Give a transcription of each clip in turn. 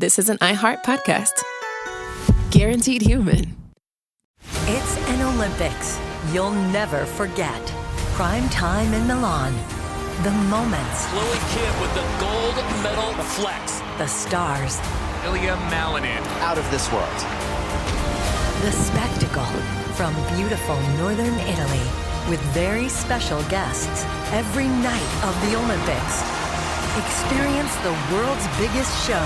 this is an iHeart podcast. Guaranteed human. It's an Olympics you'll never forget. Prime time in Milan. The moments. Chloe Kim with the gold medal flex. The stars. Ilya Malinin. Out of this world. The spectacle from beautiful northern Italy with very special guests every night of the Olympics. Experience the world's biggest show.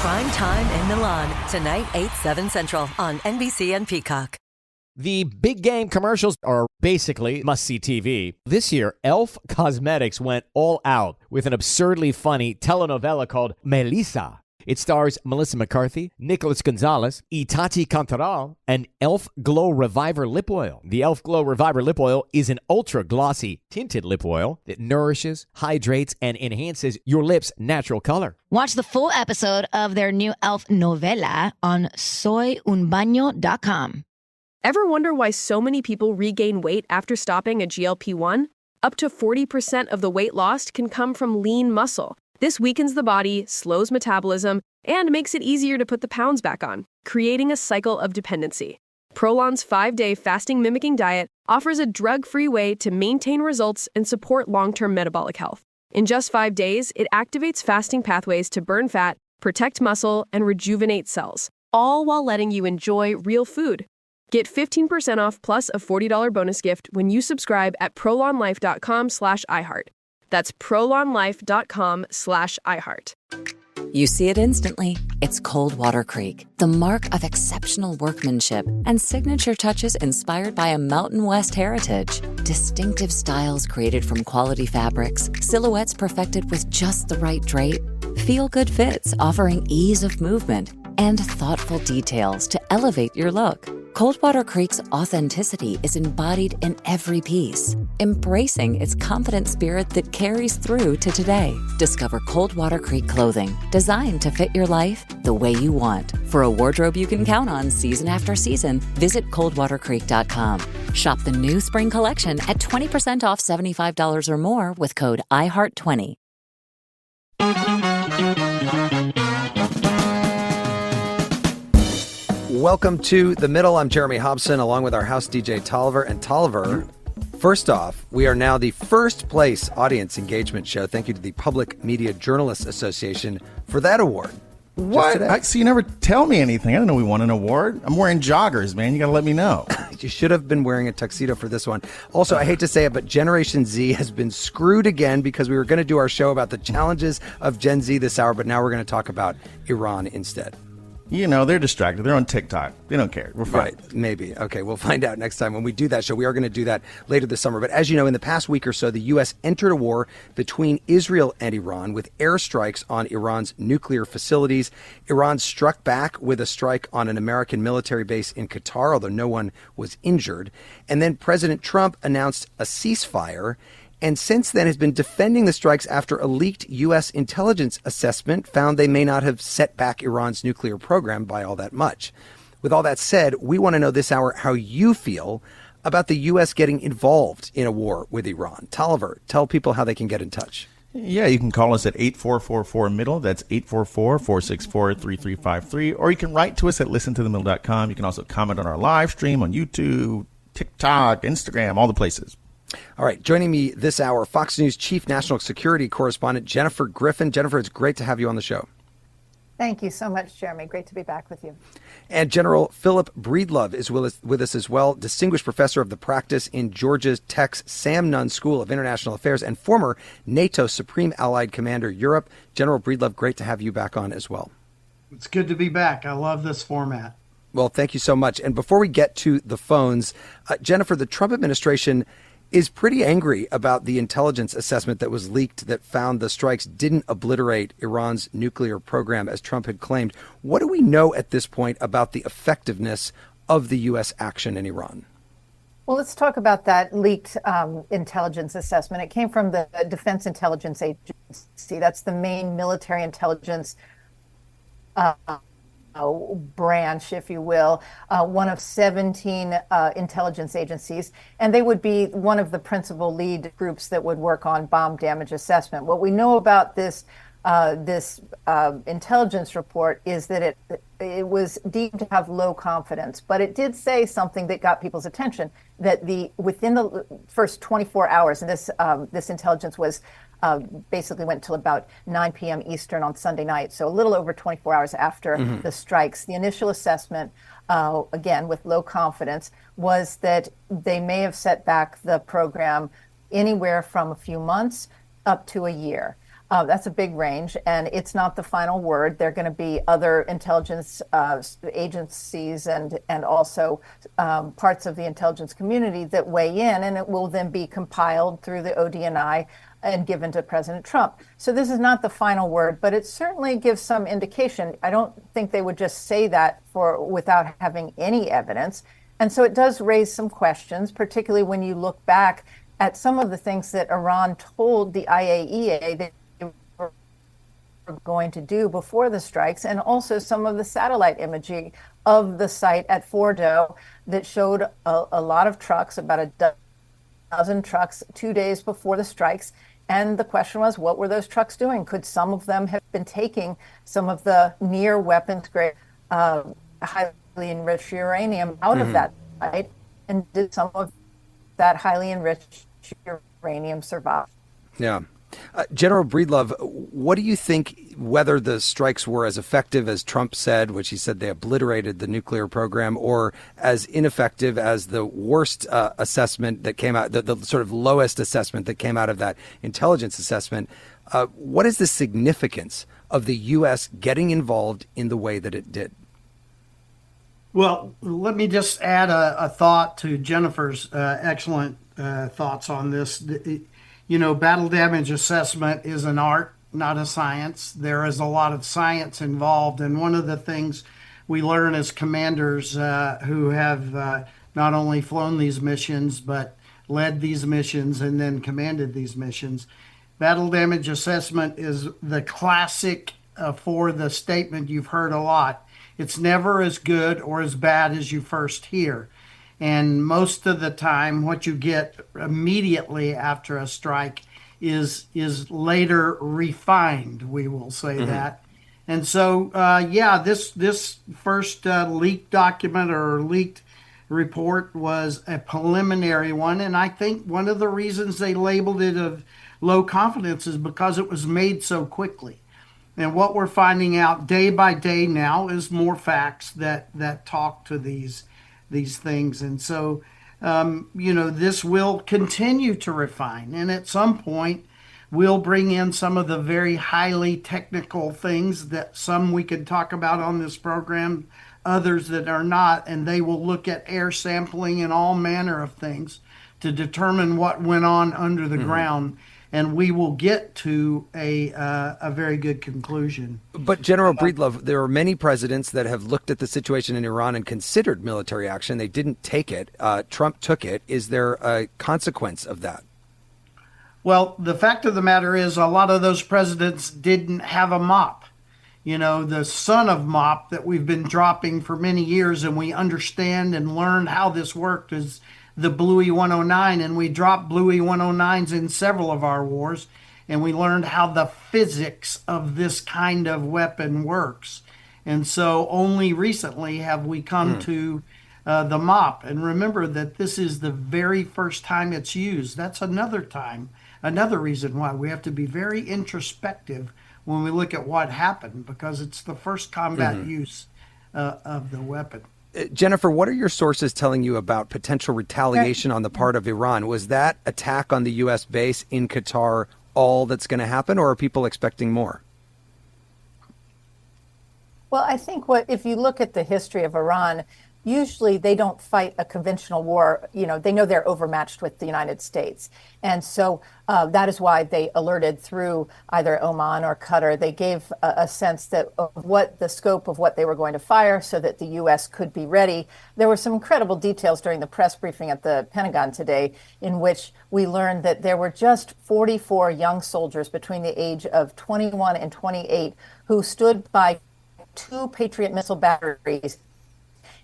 Prime time in Milan. Tonight, 8/7 Central on NBC and Peacock. The big game commercials are basically must-see TV. This year, Elf Cosmetics went all out with an absurdly funny telenovela called Melissa. It stars Melissa McCarthy, Nicholas Gonzalez, Itati Cantoral, and Elf Glow Reviver Lip Oil. The Elf Glow Reviver Lip Oil is an ultra-glossy tinted lip oil that nourishes, hydrates, and enhances your lips' natural color. Watch the full episode of their new Elf novela on soyunbaño.com. Ever wonder why so many people regain weight after stopping a GLP-1? Up to 40% of the weight lost can come from lean muscle. This weakens the body, slows metabolism, and makes it easier to put the pounds back on, creating a cycle of dependency. Prolon's 5-day fasting-mimicking diet offers a drug-free way to maintain results and support long-term metabolic health. In just 5 days, it activates fasting pathways to burn fat, protect muscle, and rejuvenate cells, all while letting you enjoy real food. Get 15% off plus a $40 bonus gift when you subscribe at prolonlife.com/iHeart. That's prolonlife.com/iHeart. You see it instantly. It's Coldwater Creek, the mark of exceptional workmanship and signature touches inspired by a Mountain West heritage. Distinctive styles created from quality fabrics, silhouettes perfected with just the right drape, feel-good fits offering ease of movement, and thoughtful details to elevate your look. Coldwater Creek's authenticity is embodied in every piece, embracing its confident spirit that carries through to today. Discover Coldwater Creek clothing, designed to fit your life the way you want. For a wardrobe you can count on season after season, visit coldwatercreek.com. Shop the new spring collection at 20% off $75 or more with code IHEART20. Welcome to The Middle. I'm Jeremy Hobson, along with our house DJ Tolliver. And Tolliver, first off, we are now the first place audience engagement show. Thank you to the Public Media Journalists Association for that award. What? So you never tell me anything. I didn't know we won an award. I'm wearing joggers, man. You got to let me know. You should have been wearing a tuxedo for this one. Also, I hate to say it, but Generation Z has been screwed again because we were going to do our show about the challenges of Gen Z this hour, but now we're going to talk about Iran instead. You know, they're distracted. They're on TikTok. They don't care. We're fine. Right. Maybe. Okay. We'll find out next time when we do that show. We are going to do that later this summer. But as you know, in the past week or so, the U.S. entered a war between Israel and Iran with airstrikes on Iran's nuclear facilities. Iran struck back with a strike on an American military base in Qatar, although no one was injured. And then President Trump announced a ceasefire, and since then has been defending the strikes after a leaked U.S. intelligence assessment found they may not have set back Iran's nuclear program by all that much. With all that said, we want to know this hour how you feel about the U.S. getting involved in a war with Iran. Tolliver, tell people how they can get in touch. Yeah, you can call us at 8444-MIDDLE. That's 844-464-3353. Or you can write to us at listentothemiddle.com. You can also comment on our live stream on YouTube, TikTok, Instagram, all the places. All right. Joining me this hour, Fox News Chief National Security Correspondent Jennifer Griffin. Jennifer, it's great to have you on the show. Thank you so much, Jeremy. Great to be back with you. And General Phillip Breedlove is with us as well, Distinguished Professor of the Practice in Georgia Tech's Sam Nunn School of International Affairs and former NATO Supreme Allied Commander Europe. General Breedlove, great to have you back on as well. It's good to be back. I love this format. Well, thank you so much. And before we get to the phones, Jennifer, the Trump administration is pretty angry about the intelligence assessment that was leaked that found the strikes didn't obliterate Iran's nuclear program, as Trump had claimed. What do we know at this point about the effectiveness of the U.S. action in Iran? Well, let's talk about that leaked intelligence assessment. It came from the Defense Intelligence Agency. That's the main military intelligence branch, if you will, one of 17 intelligence agencies, and they would be one of the principal lead groups that would work on bomb damage assessment. What we know about this this intelligence report is that it was deemed to have low confidence, but it did say something that got people's attention, that within the first 24 hours, and this intelligence was basically went till about 9 p.m. Eastern on Sunday night, so a little over 24 hours after the strikes. The initial assessment, again with low confidence, was that they may have set back the program anywhere from a few months up to a year. That's a big range, and it's not the final word. There are going to be other intelligence agencies and also parts of the intelligence community that weigh in, and it will then be compiled through the ODNI and given to President Trump. So this is not the final word, but it certainly gives some indication. I don't think they would just say that without having any evidence. And so it does raise some questions, particularly when you look back at some of the things that Iran told the IAEA that they were going to do before the strikes, and also some of the satellite imaging of the site at Fordo that showed a lot of trucks, about a dozen trucks 2 days before the strikes. And the question was, what were those trucks doing? Could some of them have been taking some of the near weapons grade highly enriched uranium out of that site? And did some of that highly enriched uranium survive? Yeah. General Breedlove, what do you think, whether the strikes were as effective as Trump said, which he said they obliterated the nuclear program, or as ineffective as the worst assessment that came out, the sort of lowest assessment that came out of that intelligence assessment? What is the significance of the U.S. getting involved in the way that it did? Well, let me just add a thought to Jennifer's excellent thoughts on this. You know, battle damage assessment is an art, not a science. There is a lot of science involved. And one of the things we learn as commanders who have not only flown these missions, but led these missions and then commanded these missions, battle damage assessment is the classic for the statement you've heard a lot. It's never as good or as bad as you first hear. And most of the time, what you get immediately after a strike is later refined, we will say that. And so, this first leaked document or leaked report was a preliminary one. And I think one of the reasons they labeled it of low confidence is because it was made so quickly. And what we're finding out day by day now is more facts that talk to these things. And so, this will continue to refine. And at some point, we'll bring in some of the very highly technical things that some we could talk about on this program, others that are not. And they will look at air sampling and all manner of things to determine what went on under the ground. And we will get to a very good conclusion. But General Breedlove, there are many presidents that have looked at the situation in Iran and considered military action. They didn't take it. Trump took it. Is there a consequence of that? Well, the fact of the matter is a lot of those presidents didn't have a mop. You know, the son of mop that we've been dropping for many years, and we understand and learned how this worked, is the Bluey 109, and we dropped Bluey 109s in several of our wars, and we learned how the physics of this kind of weapon works. And so only recently have we come to the mop. And remember that this is the very first time it's used. That's another reason why we have to be very introspective when we look at what happened, because it's the first combat use of the weapon. Jennifer, what are your sources telling you about potential retaliation on the part of Iran? Was that attack on the U.S. base in Qatar all that's going to happen, or are people expecting more? Well, I think if you look at the history of Iran, usually they don't fight a conventional war. You know, they know they're overmatched with the United States. And so that is why they alerted through either Oman or Qatar. They gave a sense of what the scope of what they were going to fire so that the U.S. could be ready. There were some incredible details during the press briefing at the Pentagon today in which we learned that there were just 44 young soldiers between the age of 21 and 28 who stood by 2 Patriot missile batteries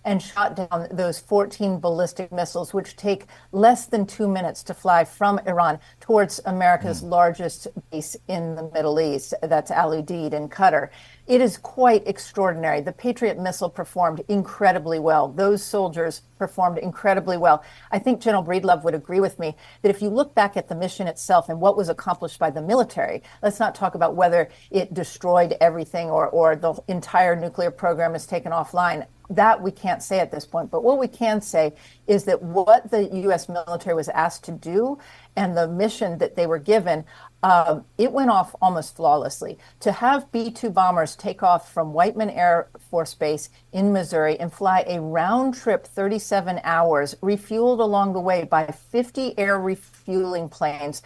and shot down those 14 ballistic missiles, which take less than 2 minutes to fly from Iran towards America's largest base in the Middle East. That's Al Udeid in Qatar. It is quite extraordinary. The Patriot missile performed incredibly well. Those soldiers performed incredibly well. I think General Breedlove would agree with me that if you look back at the mission itself and what was accomplished by the military, let's not talk about whether it destroyed everything or the entire nuclear program is taken offline. That we can't say at this point. But what we can say is that what the U.S. military was asked to do and the mission that they were given, it went off almost flawlessly. To have B-2 bombers take off from Whiteman Air Force Base in Missouri and fly a round trip 37 hours, refueled along the way by 50 air refueling planes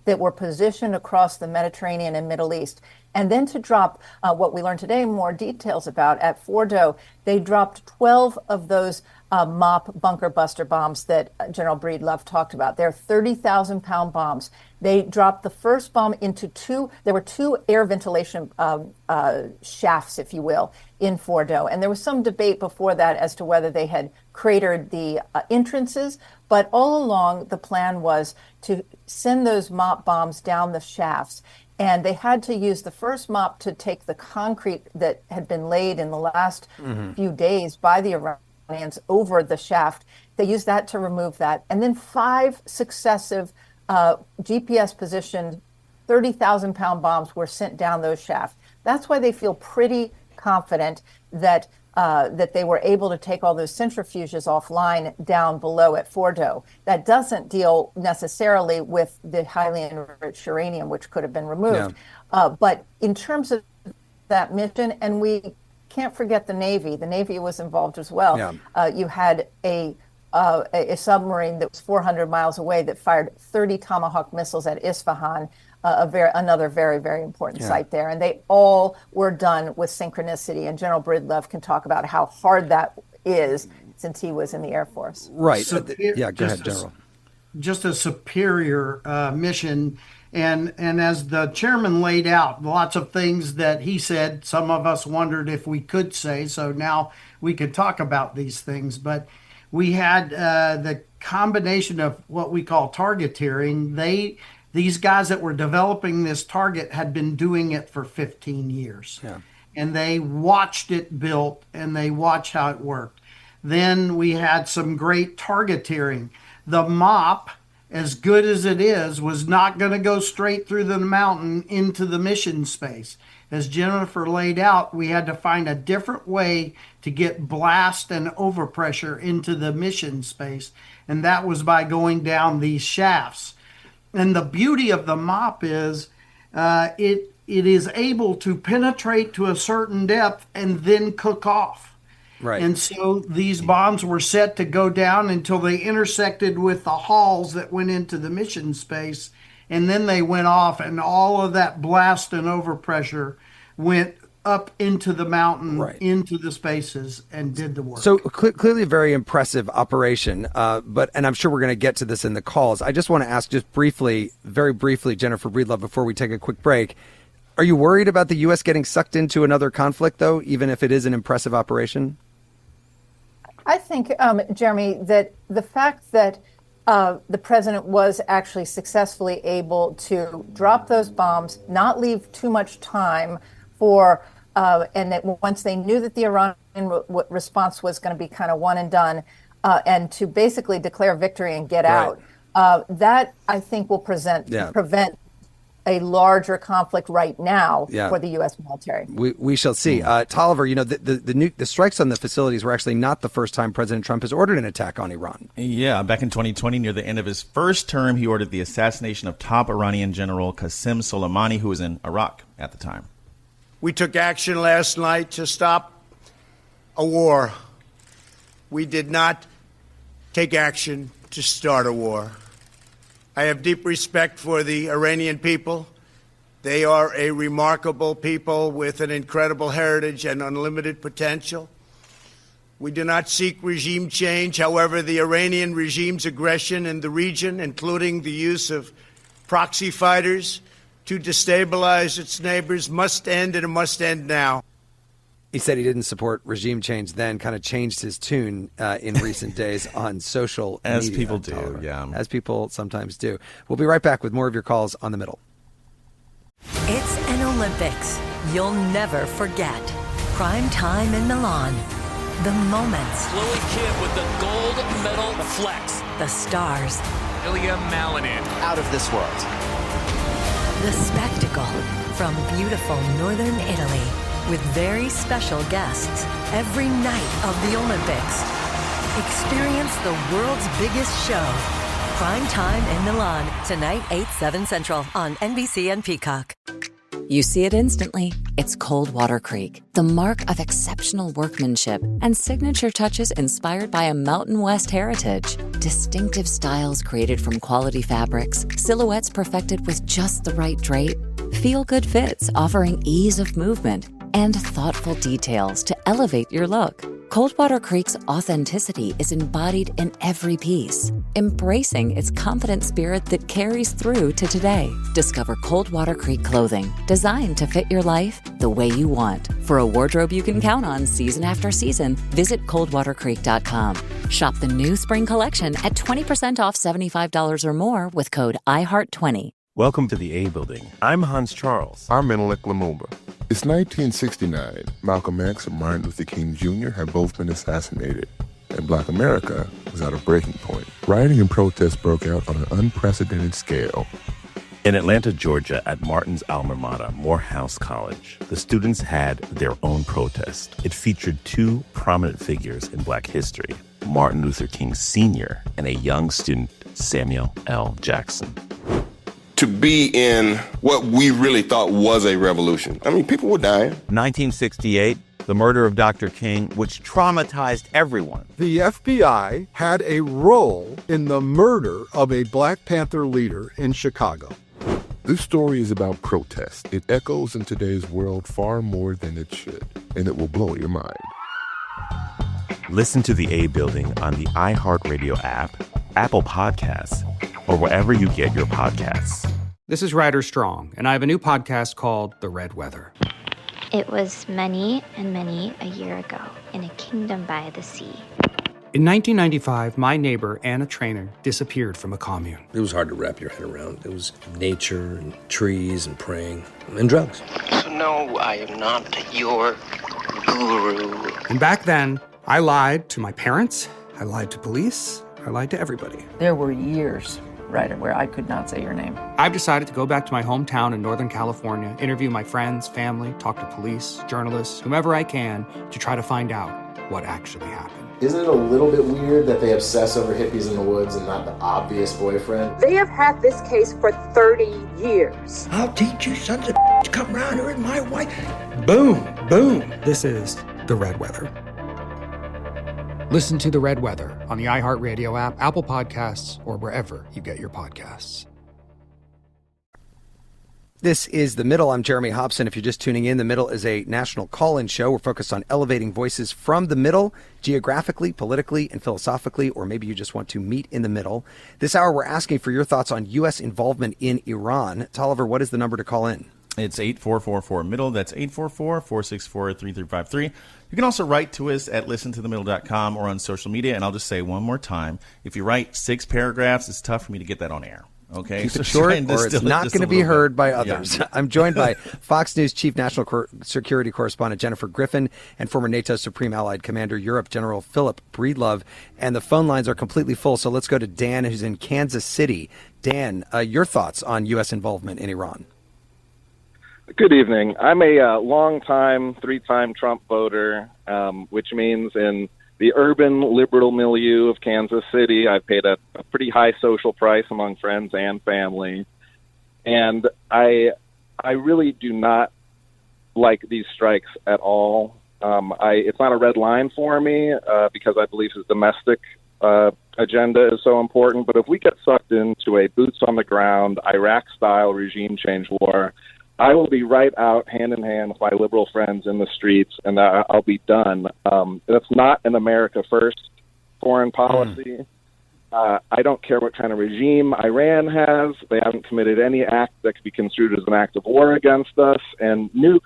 that were positioned across the Mediterranean and Middle East. And then to drop what we learned today, more details about at Fordo, they dropped 12 of those MOP bunker buster bombs that General Breedlove talked about. They're 30,000-pound bombs. They dropped the first bomb into there were two air ventilation shafts, if you will, in Fordo. And there was some debate before that as to whether they had cratered the entrances. But all along, the plan was to send those MOP bombs down the shafts. And they had to use the first MOP to take the concrete that had been laid in the last few days by the Iranians over the shaft. They used that to remove that. And then 5 successive GPS-positioned 30,000-pound bombs were sent down those shafts. That's why they feel pretty confident that they were able to take all those centrifuges offline down below at Fordo. That doesn't deal necessarily with the highly enriched uranium, which could have been removed. Yeah. But in terms of that mission, and we can't forget the Navy. The Navy was involved as well. Yeah. You had a submarine that was 400 miles away that fired 30 Tomahawk missiles at Isfahan, another very, very important site there. And they all were done with synchronicity. And General Breedlove can talk about how hard that is since he was in the Air Force. Right. Go ahead, General. Just a superior mission. And as the chairman laid out, lots of things that he said, some of us wondered if we could say. So now we could talk about these things. But we had the combination of what we call targeteering. These guys that were developing this target had been doing it for 15 years. Yeah. And they watched it built and they watched how it worked. Then we had some great targeteering. The MOP, as good as it is, was not going to go straight through the mountain into the mission space. As Jennifer laid out, we had to find a different way to get blast and overpressure into the mission space. And that was by going down these shafts. And the beauty of the MOP is it is able to penetrate to a certain depth and then cook off. Right. And so these bombs were set to go down until they intersected with the halls that went into the mission space. And then they went off, and all of that blast and overpressure went up into the mountain, into the spaces, and did the work. So clearly a very impressive operation, and I'm sure we're going to get to this in the calls. I just want to ask just briefly, very briefly, Jennifer Breedlove, before we take a quick break, are you worried about the U.S. getting sucked into another conflict, though, even if it is an impressive operation? I think, Jeremy, that the fact that the president was actually successfully able to drop those bombs, not leave too much time for, and that once they knew that the Iranian response was going to be kind of one and done, and to basically declare victory and get out, that I think will prevent a larger conflict right now for the U.S. military. We shall see. Tolliver, the strikes on the facilities were actually not the first time President Trump has ordered an attack on Iran. Yeah, back in 2020, near the end of his first term, he ordered the assassination of top Iranian General Qasem Soleimani, who was in Iraq at the time. We took action last night to stop a war. We did not take action to start a war. I have deep respect for the Iranian people. They are a remarkable people with an incredible heritage and unlimited potential. We do not seek regime change. However, the Iranian regime's aggression in the region, including the use of proxy fighters to destabilize its neighbors, must end, and it must end now. He said he didn't support regime change then, kind of changed his tune in recent days on social media. As people do, Tolliver. yeah. As people sometimes do. We'll be right back with more of your calls on The Middle. It's an Olympics you'll never forget. Prime time in Milan. The moments. Chloe Kim with the gold medal flex. The stars. Ilya Malinin. Out of this world. The spectacle from beautiful northern Italy with very special guests every night of the Olympics. Experience the world's biggest show. Prime time in Milan. Tonight, 8/7 Central on NBC and Peacock. You see it instantly. It's Coldwater Creek, the mark of exceptional workmanship and signature touches inspired by a Mountain West heritage. Distinctive styles created from quality fabrics, silhouettes perfected with just the right drape, feel-good fits offering ease of movement, and thoughtful details to elevate your look. Coldwater Creek's authenticity is embodied in every piece, embracing its confident spirit that carries through to today. Discover Coldwater Creek clothing, designed to fit your life the way you want. For a wardrobe you can count on season after season, visit coldwatercreek.com. Shop the new spring collection at 20% off $75 or more with code IHEART20. Welcome to the A Building. I'm Hans Charles. I'm Menelik Lumumba. It's 1969. Malcolm X and Martin Luther King Jr. had both been assassinated, and Black America was at a breaking point. Rioting and protests broke out on an unprecedented scale. In Atlanta, Georgia, at Martin's alma mater, Morehouse College, the students had their own protest. It featured two prominent figures in Black history, Martin Luther King Sr. and a young student, Samuel L. Jackson. To be in what we really thought was a revolution. I mean, people were dying. 1968, the murder of Dr. King, which traumatized everyone. The FBI had a role in the murder of a Black Panther leader in Chicago. This story is about protest. It echoes in today's world far more than it should, and it will blow your mind. Listen to the A Building on the iHeartRadio app, Apple Podcasts, or wherever you get your podcasts. This is Ryder Strong, and I have a new podcast called The Red Weather. It was many and many a year ago in a kingdom by the sea. In 1995, my neighbor, Anna Trainer, disappeared from a commune. It was hard to wrap your head around. It was nature and trees and praying and drugs. So no, I am not your guru. And back then, I lied to my parents, I lied to police, I lied to everybody. There were years, Ryder, where I could not say your name. I've decided to go back to my hometown in Northern California, interview my friends, family, talk to police, journalists, whomever I can, to try to find out what actually happened. Isn't it a little bit weird that they obsess over hippies in the woods and not the obvious boyfriend? They have had this case for 30 years. I'll teach you sons of come round here with my wife. Boom, boom. This is The Red Weather. Listen to The Red Weather on the iHeartRadio app, Apple Podcasts, or wherever you get your podcasts. This is The Middle. I'm Jeremy Hobson. If you're just tuning in, The Middle is a national call-in show. We're focused on elevating voices from the middle, geographically, politically, and philosophically, or maybe you just want to meet in the middle. This hour, we're asking for your thoughts on U.S. involvement in Iran. Tolliver, what is the number to call in? It's 8444-MIDDLE. That's 844-464-3353. You can also write to us at listentothemiddle.com or on social media. And I'll just say one more time, if you write 6 paragraphs, it's tough for me to get that on air. Okay, keep it short, or it's not going to be heard by others. Yeah. I'm joined by Fox News Chief National Security Correspondent Jennifer Griffin and former NATO Supreme Allied Commander Europe General Phillip Breedlove. And the phone lines are completely full, so let's go to Dan, who's in Kansas City. Dan, your thoughts on U.S. involvement in Iran? Good evening. I'm a long-time, 3-time Trump voter, which means in the urban liberal milieu of Kansas City, I've paid a pretty high social price among friends and family. And I really do not like these strikes at all. It's not a red line for me because I believe his domestic agenda is so important. But if we get sucked into a boots-on-the-ground, Iraq-style regime change war, I will be right out hand in hand with my liberal friends in the streets, and I'll be done. That's not an America first foreign policy. I don't care what kind of regime Iran has. They haven't committed any act that could be construed as an act of war against us. And nukes,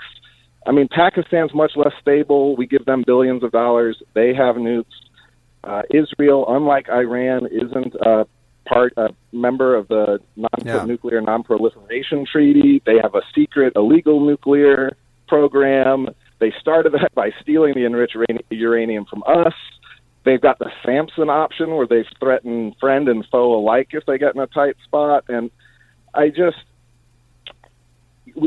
I mean, Pakistan's much less stable. We give them billions of dollars. They have nukes. Israel, unlike Iran, isn't a member of the Nuclear Non-Proliferation Treaty. They have a secret illegal nuclear program. They started that by stealing the enriched uranium from us. They've got the Samson option where they threaten friend and foe alike if they get in a tight spot. And I just,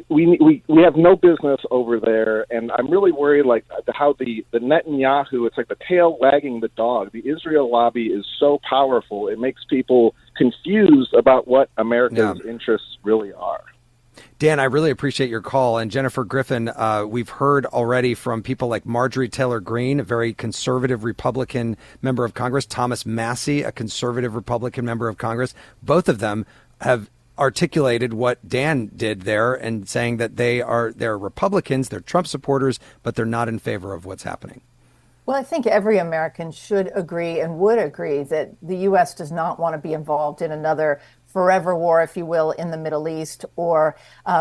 we have no business over there. And I'm really worried, like, how the Netanyahu, it's like the tail wagging the dog. The Israel lobby is so powerful. It makes people confused about what America's interests really are. Dan, I really appreciate your call. And Jennifer Griffin, we've heard already from people like Marjorie Taylor Greene, a very conservative Republican member of Congress, Thomas Massie, a conservative Republican member of Congress. Both of them have articulated what Dan did there and saying that they're Republicans, they're Trump supporters, but they're not in favor of what's happening. Well, I think every American should agree and would agree that the U.S. does not want to be involved in another forever war, if you will, in the Middle East, or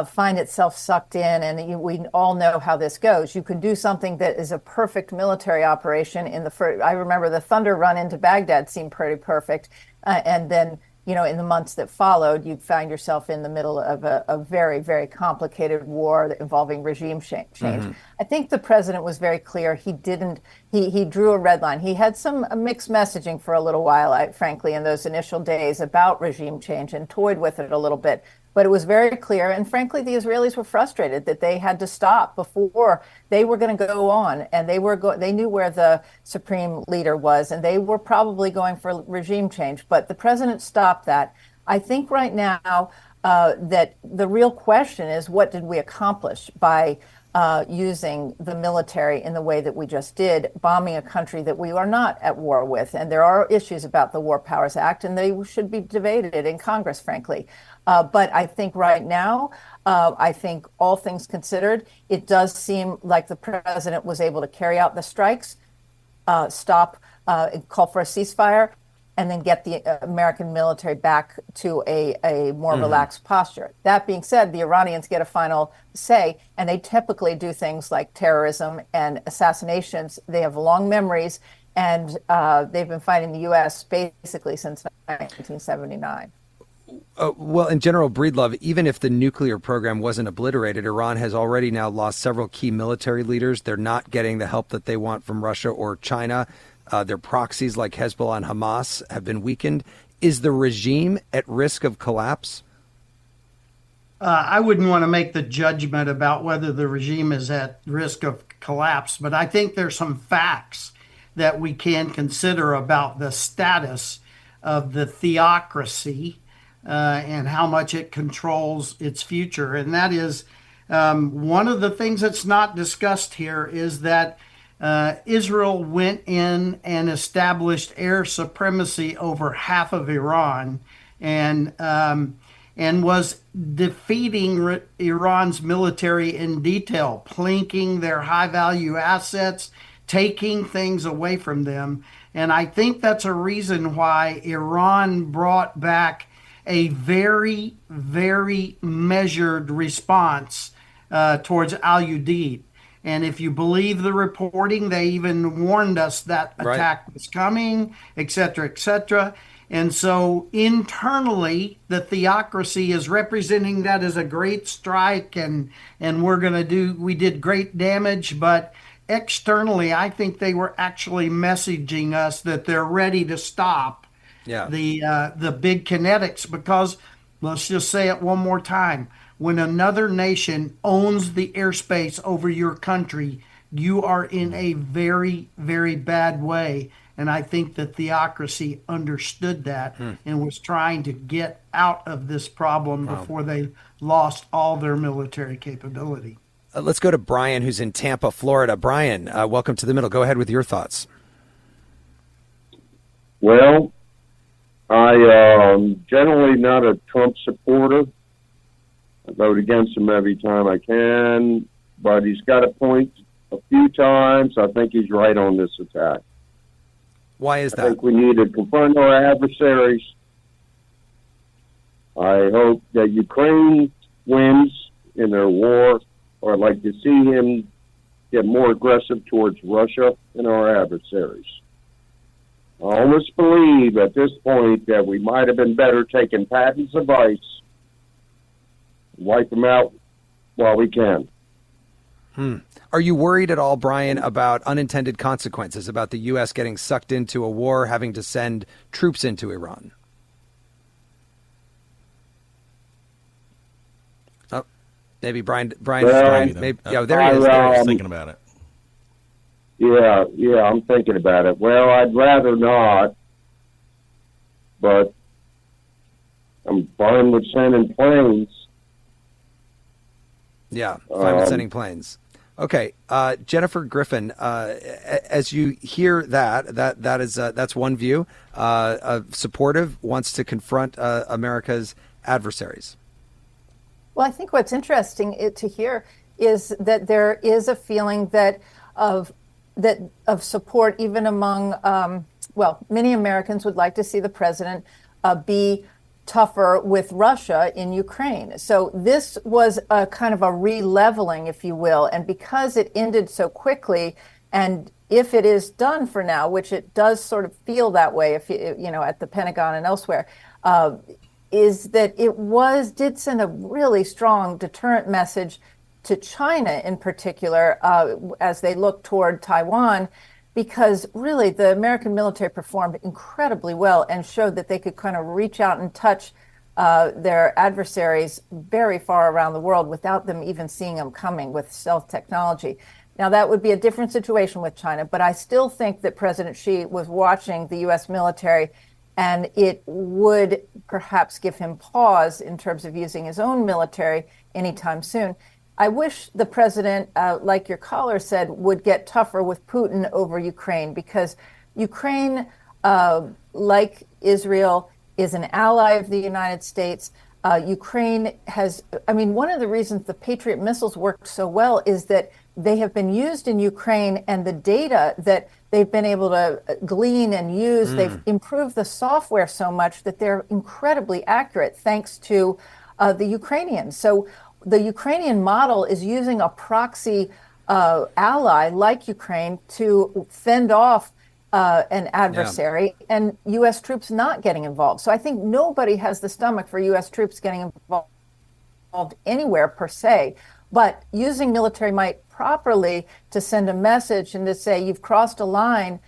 find itself sucked in. And we all know how this goes. You can do something that is a perfect military operation in the first. I remember the Thunder run into Baghdad seemed pretty perfect. And then, in the months that followed, you'd find yourself in the middle of a very, very complicated war involving regime change. Mm-hmm. I think the president was very clear. He drew a red line. He had some mixed messaging for a little while, frankly, in those initial days about regime change and toyed with it a little bit. But it was very clear, and frankly, the Israelis were frustrated that they had to stop before they were going to go on, and they knew where the supreme leader was, and they were probably going for regime change. But the president stopped that. I think right now that the real question is, what did we accomplish by using the military in the way that we just did, bombing a country that we are not at war with? And there are issues about the War Powers Act, and they should be debated in Congress, frankly. But I think right now, I think all things considered, it does seem like the president was able to carry out the strikes, stop, call for a ceasefire, and then get the American military back to a more relaxed posture. That being said, the Iranians get a final say, and they typically do things like terrorism and assassinations. They have long memories, and they've been fighting the U.S. basically since 1979. Well, in General Breedlove, even if the nuclear program wasn't obliterated, Iran has already now lost several key military leaders. They're not getting the help that they want from Russia or China. Their proxies like Hezbollah and Hamas have been weakened. Is the regime at risk of collapse? I wouldn't want to make the judgment about whether the regime is at risk of collapse, but I think there's some facts that we can consider about the status of the theocracy and how much it controls its future. And that is one of the things that's not discussed here is that Israel went in and established air supremacy over half of Iran and was defeating Iran's military in detail, plinking their high-value assets, taking things away from them. And I think that's a reason why Iran brought back a very, very measured response towards al-Udeid. And if you believe the reporting, they even warned us that attack was coming, et cetera, et cetera. And so internally, the theocracy is representing that as a great strike and we did great damage. But externally, I think they were actually messaging us that they're ready to stop the big kinetics, because let's just say it one more time. When another nation owns the airspace over your country, you are in a very, very bad way. And I think the theocracy understood that and was trying to get out of this problem before they lost all their military capability. Let's go to Brian, who's in Tampa, Florida. Brian, welcome to The Middle. Go ahead with your thoughts. Well, I'm generally not a Trump supporter. I vote against him every time I can, but he's got a point a few times. I think he's right on this attack. Why is that? I think we need to confront our adversaries. I hope that Ukraine wins in their war or I'd like to see him get more aggressive towards Russia and our adversaries. I almost believe at this point that we might have been better taking Patton's advice, wipe them out while we can. Are you worried at all, Brian, about unintended consequences, about the U.S. getting sucked into a war, having to send troops into Iran? Oh, maybe Brian. Maybe, yeah, there he is. I was thinking about it. Yeah, I'm thinking about it. Well, I'd rather not, but I'm fine with sending planes. Yeah, fine with sending planes. Okay, Jennifer Griffin. As you hear that's one view. Supportive, wants to confront America's adversaries. Well, I think what's interesting to hear is that there is a feeling of support even among many Americans would like to see the president be tougher with Russia in Ukraine. So this was a kind of a re-leveling, if you will, and because it ended so quickly, and if it is done for now, which it does sort of feel that way, if you know, at the Pentagon and elsewhere, is that it did send a really strong deterrent message to China in particular, as they look toward Taiwan, because really the American military performed incredibly well and showed that they could kind of reach out and touch their adversaries very far around the world without them even seeing them coming with stealth technology. Now, that would be a different situation with China, but I still think that President Xi was watching the U.S. military, and it would perhaps give him pause in terms of using his own military anytime soon. I wish the president, like your caller said, would get tougher with Putin over Ukraine, because Ukraine, like Israel, is an ally of the United States. Ukraine has, one of the reasons the Patriot missiles worked so well is that they have been used in Ukraine, and the data that they've been able to glean and use, they've improved the software so much that they're incredibly accurate thanks to the Ukrainians. So the Ukrainian model is using a proxy ally like Ukraine to fend off an adversary, and U.S. troops not getting involved. So I think nobody has the stomach for U.S. troops getting involved anywhere per se, but using military might properly to send a message and to say you've crossed a line,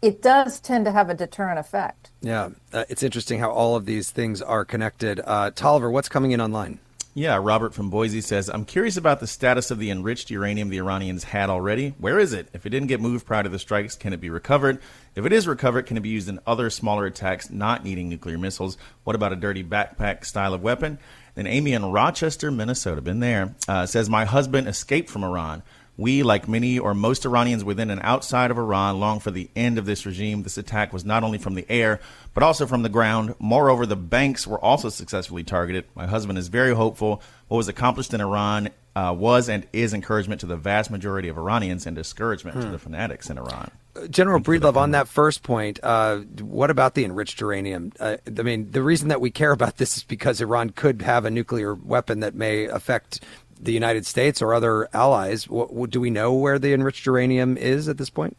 it does tend to have a deterrent effect. Yeah, it's interesting how all of these things are connected. Tolliver, what's coming in online? Yeah, Robert from Boise says, I'm curious about the status of the enriched uranium the Iranians had already. Where is it? If it didn't get moved prior to the strikes, can it be recovered? If it is recovered, can it be used in other smaller attacks not needing nuclear missiles? What about a dirty backpack style of weapon? Then Amy in Rochester, Minnesota, been there, says, my husband escaped from Iran. We, like many or most Iranians within and outside of Iran, long for the end of this regime. This attack was not only from the air, but also from the ground. Moreover, the banks were also successfully targeted. My husband is very hopeful. What was accomplished in Iran was and is encouragement to the vast majority of Iranians and discouragement to the fanatics in Iran. General Breedlove, on that first point, what about the enriched uranium? The reason that we care about this is because Iran could have a nuclear weapon that may affect the United States or other allies. Do we know where the enriched uranium is at this point?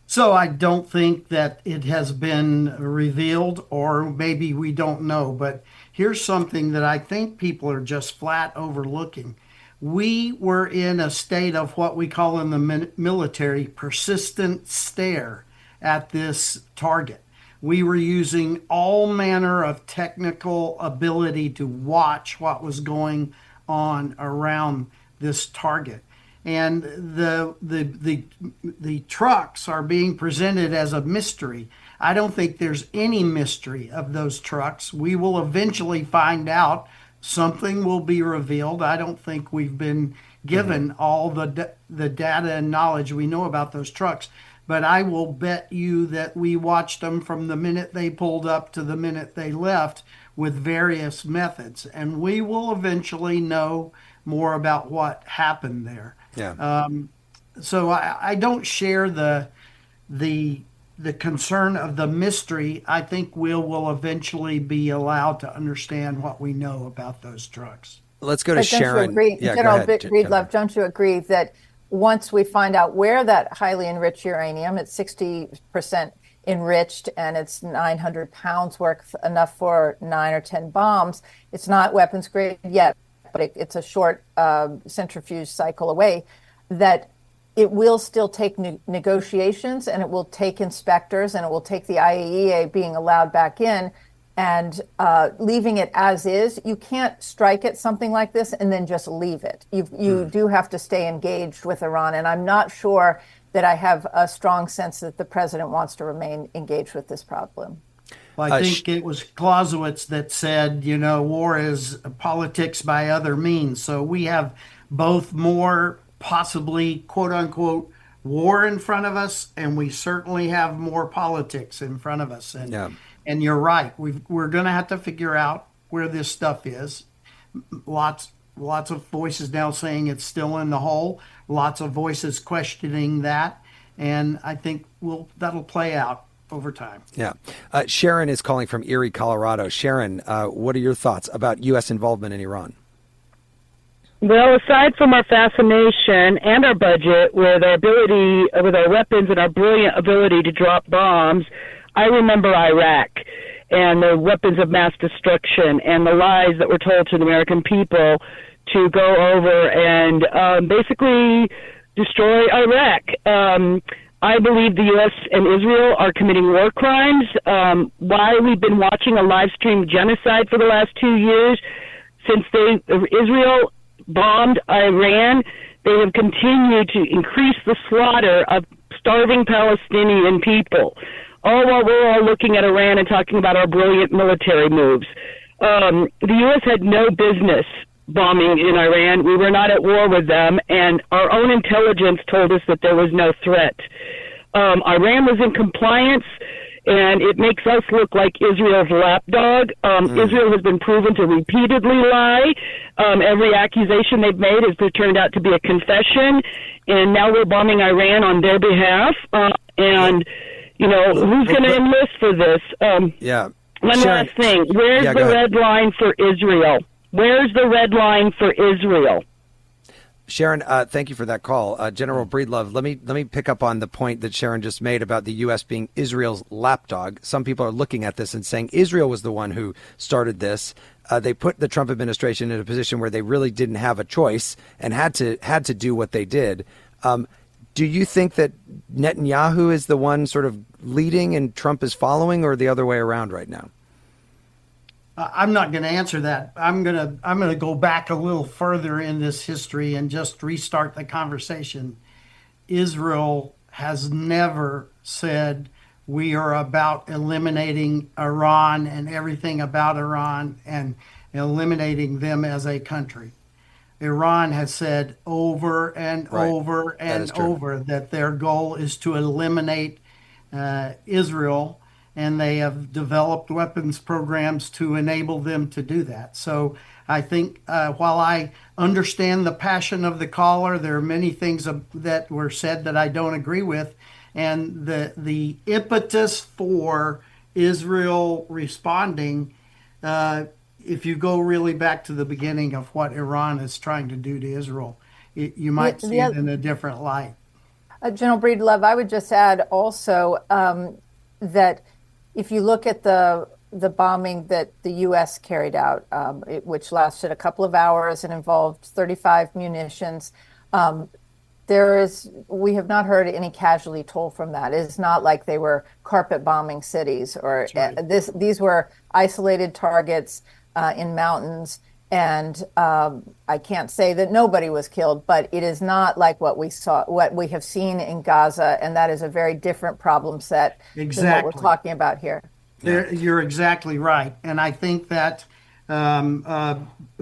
So I don't think that it has been revealed, or maybe we don't know. But here's something that I think people are just flat overlooking. We were in a state of what we call in the military persistent stare at this target. We were using all manner of technical ability to watch what was going on around this target, and the trucks are being presented as a mystery. I don't think there's any mystery of those trucks. We will eventually find out. Something will be revealed. I don't think we've been given all the data and knowledge we know about those trucks, but I will bet you that we watched them from the minute they pulled up to the minute they left with various methods, and we will eventually know more about what happened there. Yeah. So I don't share the concern of the mystery. I think we will eventually be allowed to understand what we know about those trucks. Let's go to But don't Sharon. you agree, Yeah, General go ahead, Breedlove, don't you agree that once we find out where that highly enriched uranium, it's 60% enriched and it's 900 pounds worth, enough for 9 or 10 bombs, it's not weapons grade yet, but it's a short centrifuge cycle away, that it will still take negotiations, and it will take inspectors, and it will take the IAEA being allowed back in, and leaving it as is. You can't strike at something like this and then just leave it. You do have to stay engaged with Iran, and I'm not sure that I have a strong sense that the president wants to remain engaged with this problem. Well, I think it was Clausewitz that said, war is politics by other means. So we have both more possibly, quote unquote, war in front of us, and we certainly have more politics in front of us. And you're right. We're going to have to figure out where this stuff is. Lots of voices now saying it's still in the hole. Lots of voices questioning that. And I think that'll play out over time. Yeah. Sharon is calling from Erie, Colorado. Sharon, what are your thoughts about U.S. involvement in Iran? Well, aside from our fascination and our budget with our ability, with our weapons and our brilliant ability to drop bombs, I remember Iraq and the weapons of mass destruction and the lies that were told to the American people to go over and basically destroy Iraq. I believe the U.S. and Israel are committing war crimes. Why we've been watching a live stream genocide for the last 2 years, since Israel bombed Iran, they have continued to increase the slaughter of starving Palestinian people, all while we're all looking at Iran and talking about our brilliant military moves. The U.S. had no business bombing in Iran. We were not at war with them, and our own intelligence told us that there was no threat. Iran was in compliance, and it makes us look like Israel's lapdog. Israel has been proven to repeatedly lie. Every accusation they've made has turned out to be a confession, and now we're bombing Iran on their behalf. And, who's going to enlist for this? One last thing. Where's the red line for Israel? Where's the red line for Israel? Sharon, thank you for that call. General Breedlove, let me pick up on the point that Sharon just made about the U.S. being Israel's lapdog. Some people are looking at this and saying Israel was the one who started this. They put the Trump administration in a position where they really didn't have a choice and had to do what they did. Do you think that Netanyahu is the one sort of leading and Trump is following, or the other way around right now? I'm not going to answer that. I'm going to go back a little further in this history and just restart the conversation. Israel has never said we are about eliminating Iran and everything about Iran and eliminating them as a country. Iran has said over and over and over that their goal is to eliminate Israel, and they have developed weapons programs to enable them to do that. So I think while I understand the passion of the caller, there are many things that were said that I don't agree with. And the impetus for Israel responding, if you go really back to the beginning of what Iran is trying to do to Israel, you might see it in a different light. General Breedlove, I would just add also that if you look at the bombing that the U.S. carried out, which lasted a couple of hours and involved 35 munitions, we have not heard any casualty toll from that. It is not like they were carpet bombing cities, or these were isolated targets in mountains. And I can't say that nobody was killed, but it is not like what we have seen in Gaza, and that is a very different problem set than what we're talking about here. You're exactly right. And I think that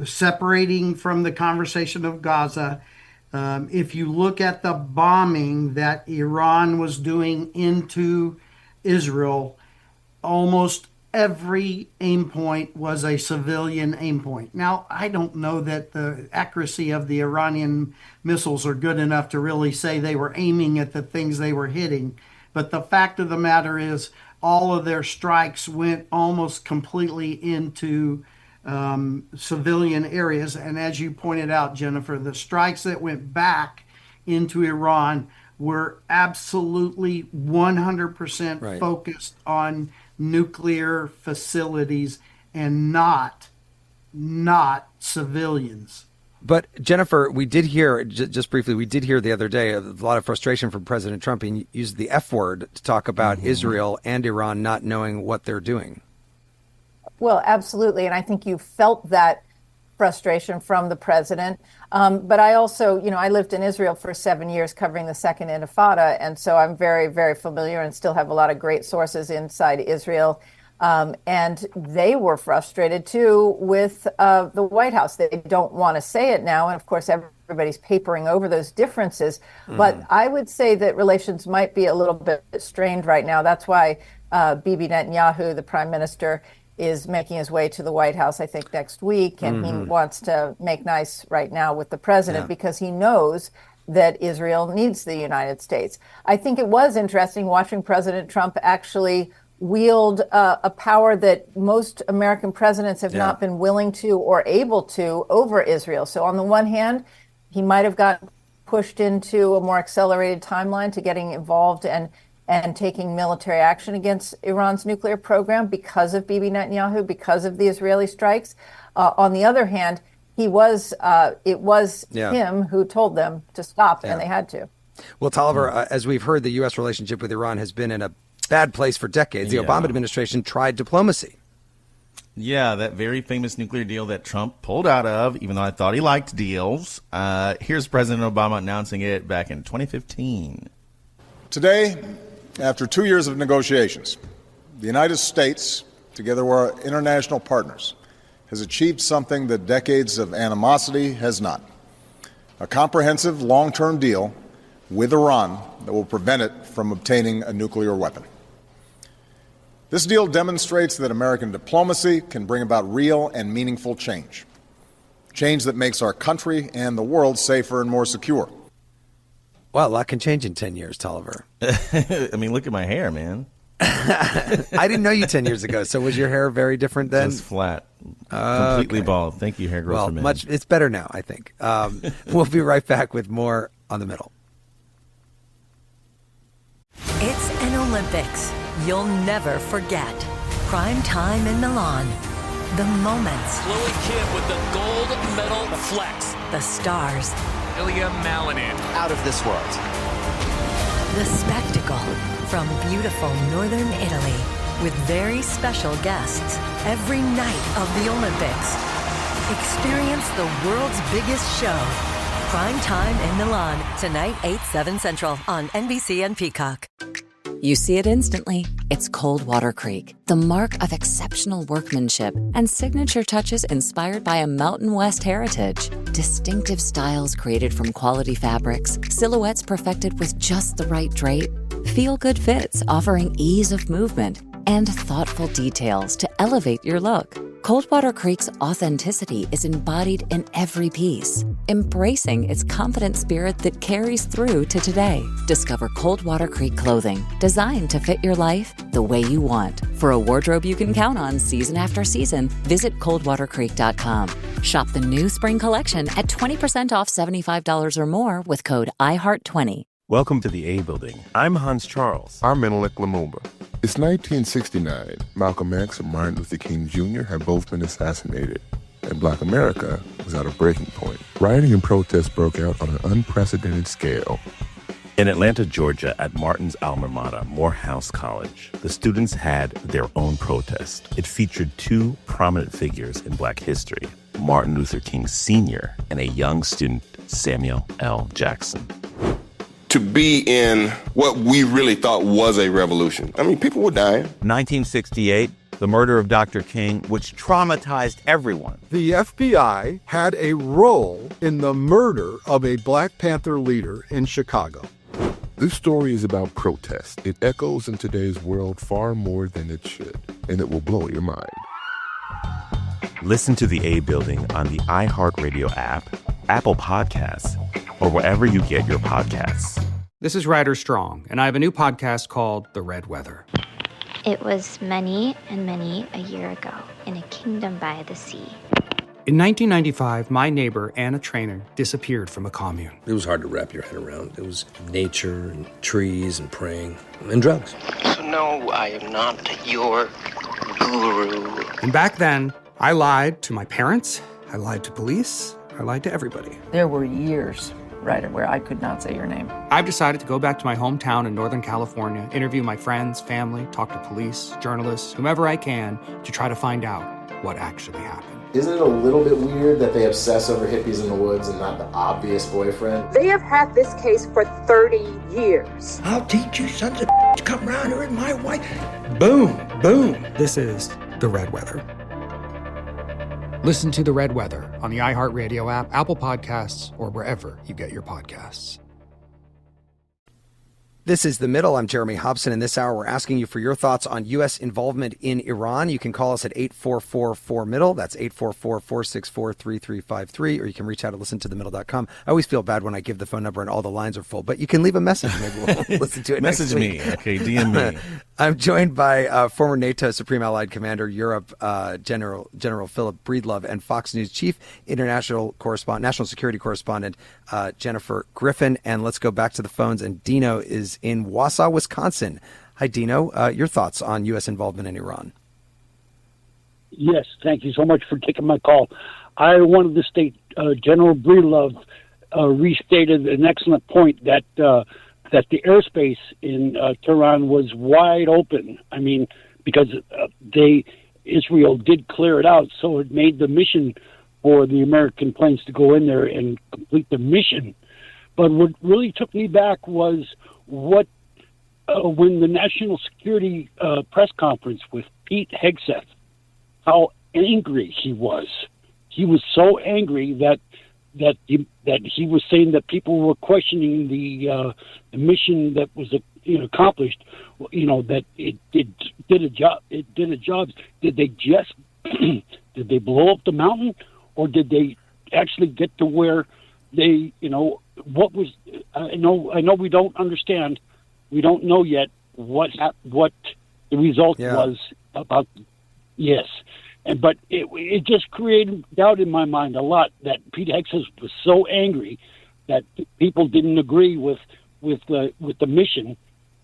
separating from the conversation of Gaza, if you look at the bombing that Iran was doing into Israel, almost every aim point was a civilian aim point. Now, I don't know that the accuracy of the Iranian missiles are good enough to really say they were aiming at the things they were hitting. But the fact of the matter is all of their strikes went almost completely into civilian areas. And as you pointed out, Jennifer, the strikes that went back into Iran were absolutely 100% focused on nuclear facilities and not civilians. But Jennifer, we did hear, just briefly, we did hear the other day a lot of frustration from President Trump. He used the F word to talk about Israel and Iran not knowing what they're doing. Well, absolutely. And I think you felt that frustration from the president. But I also, I lived in Israel for 7 years covering the Second Intifada. And so I'm very, very familiar and still have a lot of great sources inside Israel. And they were frustrated, too, with the White House. They don't want to say it now. And, of course, everybody's papering over those differences. But I would say that relations might be a little bit strained right now. That's why Bibi Netanyahu, the prime minister, is making his way to the White House, I think, next week. And he wants to make nice right now with the president because he knows that Israel needs the United States. I think it was interesting watching President Trump actually wield a power that most American presidents have not been willing to or able to over Israel. So on the one hand, he might have gotten pushed into a more accelerated timeline to getting involved and taking military action against Iran's nuclear program because of Bibi Netanyahu, because of the Israeli strikes. On the other hand, it was him who told them to stop, and they had to. Well, Tolliver, as we've heard, the U.S. relationship with Iran has been in a bad place for decades. The Obama administration tried diplomacy. Yeah, that very famous nuclear deal that Trump pulled out of, even though I thought he liked deals. Here's President Obama announcing it back in 2015. Today, after 2 years of negotiations, the United States, together with our international partners, has achieved something that decades of animosity has not. A comprehensive long-term deal with Iran that will prevent it from obtaining a nuclear weapon. This deal demonstrates that American diplomacy can bring about real and meaningful change. Change that makes our country and the world safer and more secure. Well, a lot can change in 10 years, Tolliver. I mean, look at my hair, man. I didn't know you 10 years ago. So was your hair very different then? Just flat. Completely bald. Thank you, Hair Growth for Men. It's better now, I think. We'll be right back with more on the middle. It's an Olympics you'll never forget. Prime time in Milan. The moments. Chloe Kim with the gold medal flex. The stars. Ilya Malinin. Out of this world. The spectacle from beautiful northern Italy with very special guests every night of the Olympics. Experience the world's biggest show. Prime time in Milan. Tonight, 8/7 Central on NBC and Peacock. You see it instantly. It's Coldwater Creek, the mark of exceptional workmanship and signature touches inspired by a Mountain West heritage. Distinctive styles created from quality fabrics, silhouettes perfected with just the right drape, feel-good fits offering ease of movement, and thoughtful details to elevate your look. Coldwater Creek's authenticity is embodied in every piece, embracing its confident spirit that carries through to today. Discover Coldwater Creek clothing, designed to fit your life the way you want. For a wardrobe you can count on season after season, visit coldwatercreek.com. Shop the new spring collection at 20% off $75 or more with code IHEART20. Welcome to the A Building. I'm Hans Charles. I'm Menelik Lumumba. It's 1969. Malcolm X and Martin Luther King Jr. had both been assassinated, and Black America was at a breaking point. Rioting and protests broke out on an unprecedented scale. In Atlanta, Georgia, at Martin's alma mater, Morehouse College, the students had their own protest. It featured two prominent figures in Black history, Martin Luther King Sr. and a young student, Samuel L. Jackson. To be in what we really thought was a revolution. I mean, people were dying. 1968, the murder of Dr. King, which traumatized everyone. The FBI had a role in the murder of a Black Panther leader in Chicago. This story is about protest. It echoes in today's world far more than it should, and it will blow your mind. Listen to the A Building on the iHeartRadio app, Apple Podcasts, or wherever you get your podcasts. This is Ryder Strong, and I have a new podcast called The Red Weather. It was many and many a year ago in a kingdom by the sea. In 1995, my neighbor, Anna Trainer, disappeared from a commune. It was hard to wrap your head around. It was nature and trees and praying and drugs. So no, I am not your guru. And back then, I lied to my parents, I lied to police, I lied to everybody. There were years, right, where I could not say your name. I've decided to go back to my hometown in Northern California, interview my friends, family, talk to police, journalists, whomever I can, to try to find out what actually happened. Isn't it a little bit weird that they obsess over hippies in the woods and not the obvious boyfriend? They have had this case for 30 years. I'll teach you sons of to come around here with my wife. Boom, boom. This is The Red Weather. Listen to The Red Weather on the iHeartRadio app, Apple Podcasts, or wherever you get your podcasts. This is The Middle. I'm Jeremy Hobson. In this hour, we're asking you for your thoughts on U.S. involvement in Iran. You can call us at 844-4MIDDLE. That's 844-464-3353. Or you can reach out at listentothemiddle.com. I always feel bad when I give the phone number and all the lines are full, but you can leave a message. Maybe we'll listen to it next week. Message me. Okay, DM me. I'm joined by former NATO Supreme Allied Commander Europe, General Phillip Breedlove, and Fox News Chief National Security Correspondent Jennifer Griffin. And let's go back to the phones. And Dino is in Wausau, Wisconsin. Hi, Dino. Your thoughts on U.S. involvement in Iran? Yes, thank you so much for taking my call. I wanted to state General Breedlove restated an excellent point that the airspace in Tehran was wide open. I mean, because Israel did clear it out, so it made the mission for the American planes to go in there and complete the mission. But what really took me back was when the National Security press conference with Pete Hegseth, how angry he was. He was so angry that he was saying that people were questioning the mission that was accomplished. That it did a job. It did a job. Did they just did they blow up the mountain, or did they actually get to where they what was? I know we don't understand. We don't know yet what the result was about. Yes. But it just created doubt in my mind a lot that Pete Hegseth was so angry that people didn't agree with the mission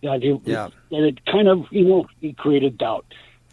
that it kind of it created doubt.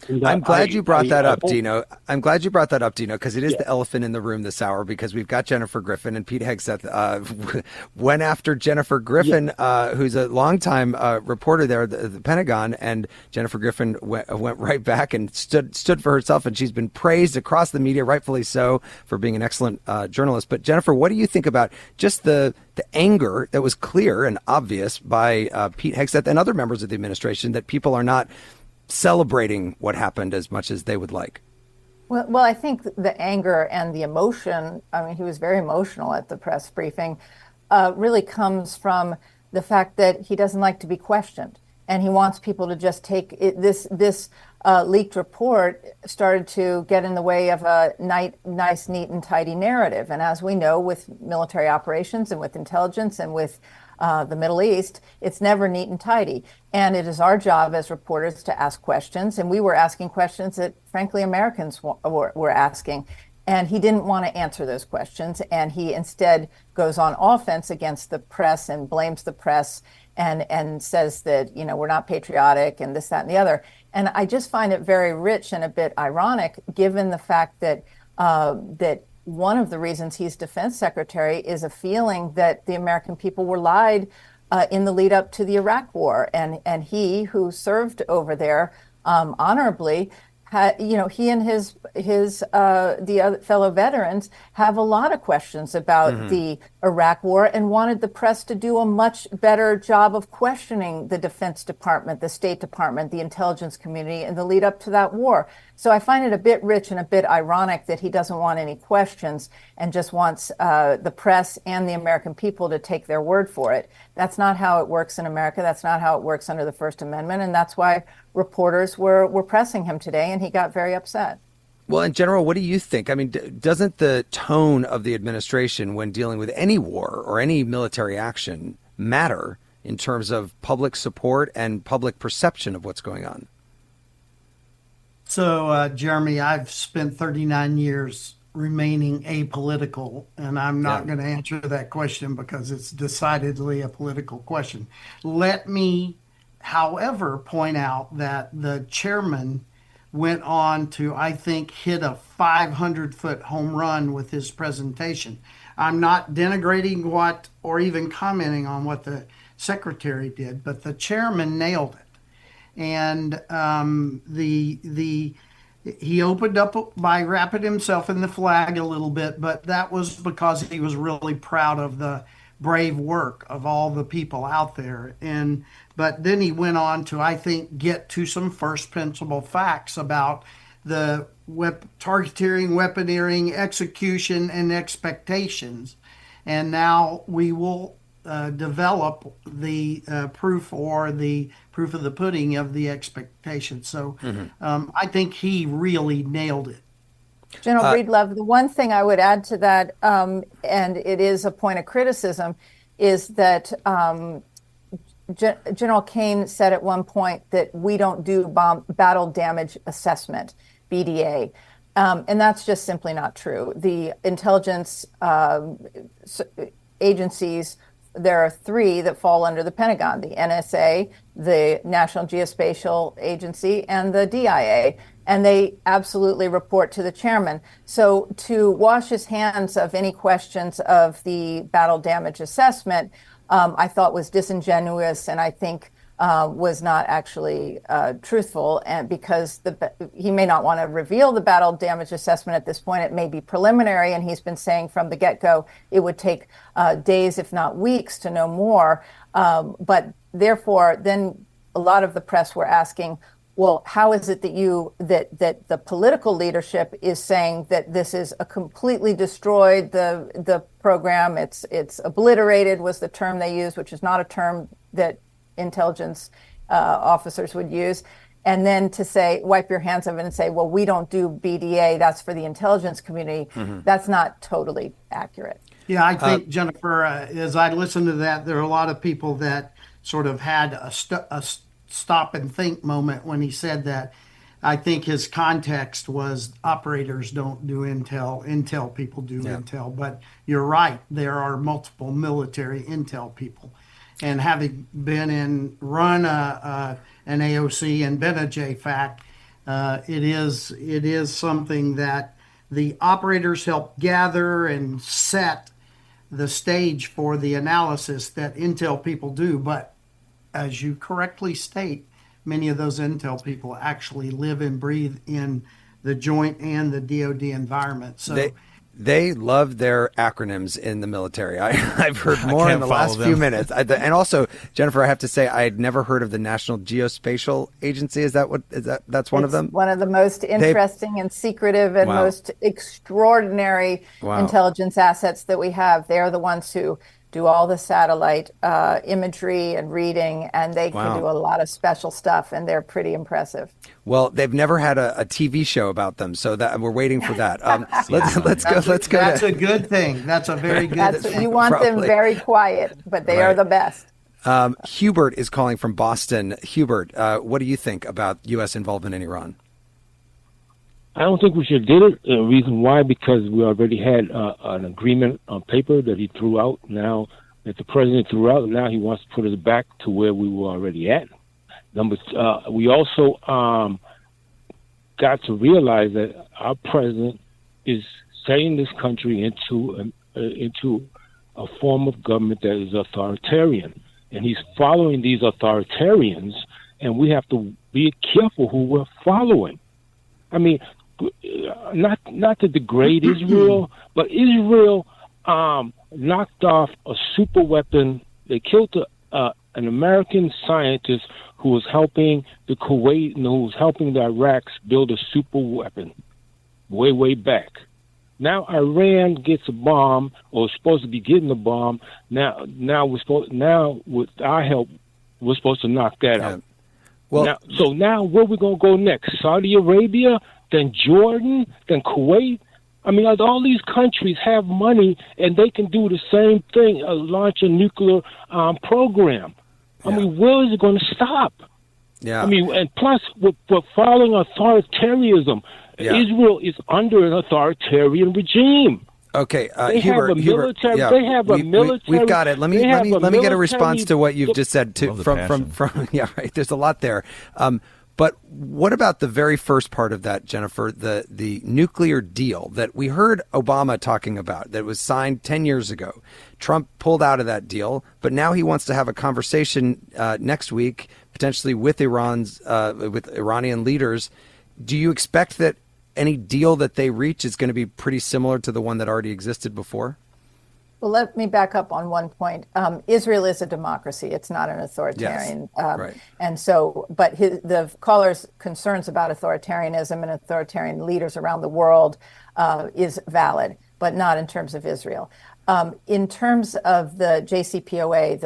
And, I'm glad you brought that up, Dino. I'm glad you brought that up, Dino, because it is the elephant in the room this hour, because we've got Jennifer Griffin, and Pete Hegseth went after Jennifer Griffin, who's a longtime reporter there at the Pentagon, and Jennifer Griffin went right back and stood for herself, and she's been praised across the media, rightfully so, for being an excellent journalist. But Jennifer, what do you think about just the anger that was clear and obvious by Pete Hegseth and other members of the administration that people are not celebrating what happened as much as they would like? Well, I think the anger and the emotion, I mean, he was very emotional at the press briefing, really comes from the fact that he doesn't like to be questioned. And he wants people to just take it. This leaked report started to get in the way of a nice, neat, and tidy narrative. And as we know, with military operations and with intelligence and with the Middle East, it's never neat and tidy. And it is our job as reporters to ask questions. And we were asking questions that, frankly, Americans were asking. And he didn't want to answer those questions. And he instead goes on offense against the press and blames the press and says that, we're not patriotic and this, that, and the other. And I just find it very rich and a bit ironic, given the fact that that one of the reasons he's defense secretary is a feeling that the American people were lied in the lead up to the Iraq war. And he, who served over there honorably, he and the other fellow veterans have a lot of questions about the Iraq war and wanted the press to do a much better job of questioning the Defense Department, the State Department, the intelligence community in the lead up to that war. So I find it a bit rich and a bit ironic that he doesn't want any questions and just wants the press and the American people to take their word for it. That's not how it works in America. That's not how it works under the First Amendment. And that's why reporters were pressing him today, and he got very upset. Well, in general, what do you think? I mean, doesn't the tone of the administration when dealing with any war or any military action matter in terms of public support and public perception of what's going on? So, Jeremy, I've spent 39 years remaining apolitical, and I'm not going to answer that question because it's decidedly a political question. Let me, however, point out that the chairman went on to, I think, hit a 500-foot home run with his presentation. I'm not denigrating what or even commenting on what the secretary did, but the chairman nailed it. And he opened up by wrapping himself in the flag a little bit, but that was because he was really proud of the brave work of all the people out there. But then he went on to, I think, get to some first principle facts about the targeting, weaponeering, execution, and expectations. And now we will develop the proof or the proof of the pudding of the expectations. So I think he really nailed it. General Breedlove, the one thing I would add to that, and it is a point of criticism, is that General Kane said at one point that we don't do battle damage assessment, BDA. And that's just simply not true. The intelligence agencies, there are three that fall under the Pentagon: the NSA, the National Geospatial Agency, and the DIA. And they absolutely report to the chairman. So to wash his hands of any questions of the battle damage assessment, I thought was disingenuous, and I think was not actually truthful, and because he may not want to reveal the battle damage assessment at this point. It may be preliminary, and he's been saying from the get-go it would take days, if not weeks, to know more. But therefore, then a lot of the press were asking, well, how is it that the political leadership is saying that this is a completely destroyed the program? It's obliterated was the term they used, which is not a term that intelligence officers would use. And then to say, wipe your hands of it and say, well, we don't do BDA, that's for the intelligence community. That's not totally accurate. Yeah, I think, Jennifer, as I listened to that, there are a lot of people that sort of had a stop and think moment when he said that. I think his context was operators don't do intel people do intel. But you're right, there are multiple military intel people. And having run an AOC and been a JFAC, it is something that the operators help gather and set the stage for the analysis that intel people do. But as you correctly state, many of those intel people actually live and breathe in the joint and the DoD environment. So they love their acronyms in the military. I've heard more in the last few minutes. And also, Jennifer, I have to say, I had never heard of the National Geospatial Agency. That's one of them? One of the most interesting and secretive and most extraordinary intelligence assets that we have. They're the ones who do all the satellite imagery and reading, and they can do a lot of special stuff, and they're pretty impressive. Well, they've never had a TV show about them, so that we're waiting for that. Let's go. That's a good thing. That's a very good thing. You want them very quiet, but they are the best. Hubert is calling from Boston. Hubert, what do you think about U.S. involvement in Iran? I don't think we should have did it. The reason why, because we already had an agreement on paper that he threw out. Now that the president threw out, now he wants to put us back to where we were already at. We also got to realize that our president is setting this country into a form of government that is authoritarian, and he's following these authoritarians, and we have to be careful who we're following. I mean, not to degrade Israel, but Israel knocked off a super weapon. They killed an American scientist who was helping the Kuwait and who was helping the Iraqs build a super weapon way back. Now Iran gets a bomb, or is supposed to be getting a bomb. Now with our help, we're supposed to knock that out. Well, now where we gonna go next? Saudi Arabia, then Jordan, then Kuwait. I mean, all these countries have money, and they can do the same thing, launch a nuclear program. I mean, where is it going to stop? Yeah. I mean, and plus, we're following authoritarianism. Yeah. Israel is under an authoritarian regime. Okay, They Hubert, have a military. yeah, They have a military. We've got it. Let me get a response to what you've just said. Love the passion. From yeah, right. There's a lot there. But what about the very first part of that, Jennifer? The nuclear deal that we heard Obama talking about that was signed 10 years ago. Trump pulled out of that deal, but now he wants to have a conversation next week, potentially with with Iranian leaders. Do you expect that any deal that they reach is going to be pretty similar to the one that already existed before? Well, let me back up on one point. Israel is a democracy. It's not an authoritarian. Yes, right. And so, but the caller's concerns about authoritarianism and authoritarian leaders around the world is valid, but not in terms of Israel. In terms of the JCPOA,